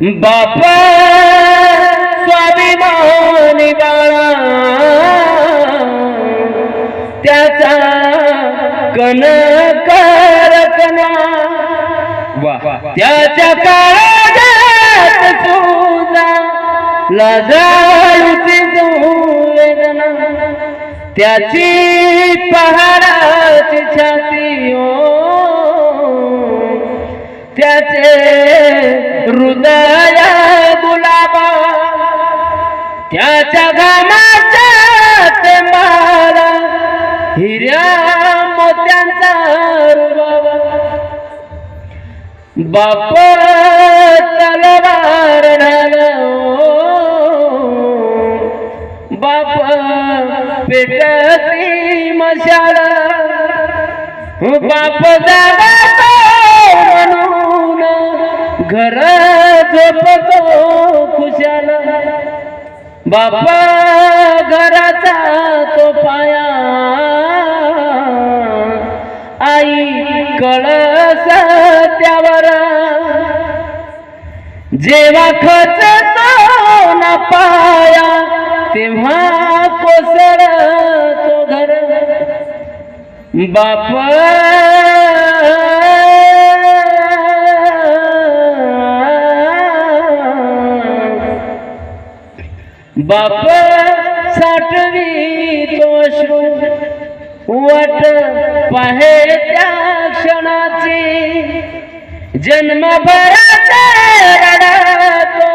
बापा स्वाभिमानी बाळा त्याचा कणकरकना त्याच्या काळजात सुद्धा लाजाळूची वेदना त्याची पहाडाची छाती त्याचे हृदय गुलाबा त्याच्या घामाचा माला हिऱ्या मोत्यांचा रुबाबा बाप तलवार ढाला बाप पेटती मशाल बाप जागा म्हणून घर झोपतो खुशाल बापा घराचा तो पाया आई कळस त्यावर जेव्हा खचतो ना पाया तेव्हा कोसळतो घर बाप बाप साठवी तो अश्रू वाट पाहे त्या क्षणाची जन्मभराचा रडतो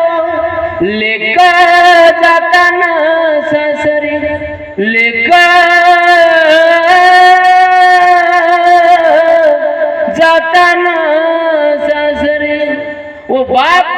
लेक जाताना सासरी लेक जाताना सासरी ओ बाप